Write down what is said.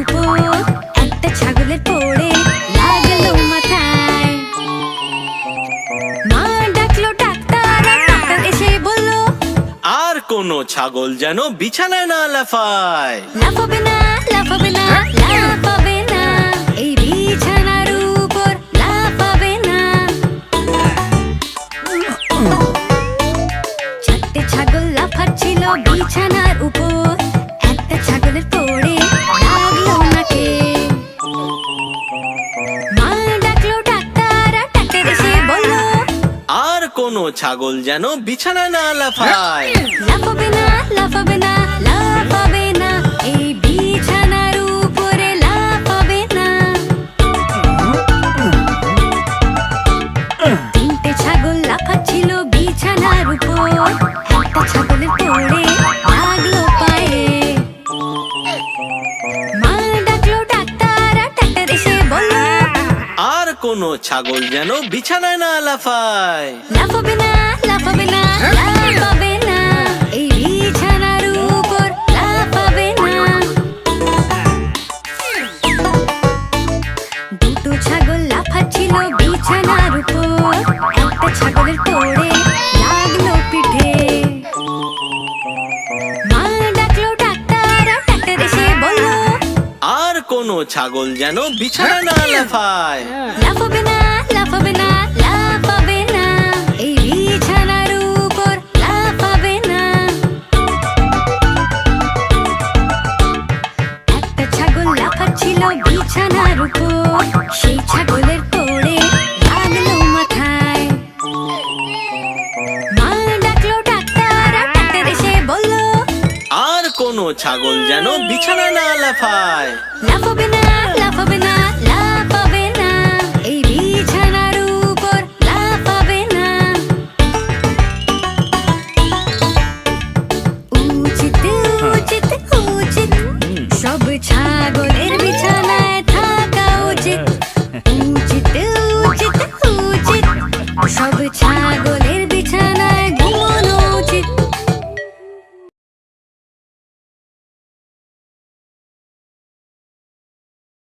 উপর একটা ছাগলের পড়ে লাগলো মাথায়। মা ডাকলো ডাক্তার, আর ডাক্তার এসে বলল, আর কোনো ছাগল যেন বিছানায় না লাফায়। লাফাবে না, লাফাবে না, লাফাবে না, এই বিছানার উপর লাফাবে না। চারটে ছাগল লাফাচ্ছিল বিছানার উপর, একটা ছাগলের পড়ে লাগলো নাকে। মা ডাকলো ডাক্তার, আর ডাক্তার এসে বলল, আর কোনো ছাগল যেন বিছানায় না লাফায়। লাফাবে না, লাফাবে না, লাফাবে না, এই বিছানার উপরে লাফাবে না। তিনটে ছাগল লাফাচ্ছিল বিছানার উপর, একটা ছাগলের পড়ে লাগলো পায়ে। মা ডাকলো ডাক্তার, আর ডাক্তার এসে বলল, আর কোনো ছাগল যেন বিছানায় না লাফায়। লাফাবে না, লাফাবে না, লাফাবে না, এই বিছানার উপর লাফাবে না। দুটো ছাগল লাফাচ্ছিল বিছানার উপর, একটা ছাগলের পড়ে লাগলো পিঠে। মা ডাকলো ডাক্তার, আর ডাক্তার এসে বলল, আর কোনো ছাগল যেন বিছানায় না লাফায়। লাফাবে না, লাফাবে না, লাফাবে না, এই বিছানার উপর লাফাবে না। একটা ছাগল লাফাচ্ছিল বিছানার উপর, সেই ছাগলের পড়ে লাগলো মাথায়। মা ডাকলো ডাক্তার, আর ডাক্তার এসে বলল, আর কোনো ছাগল যেন বিছানায় না লাফায়। লাফাবে না,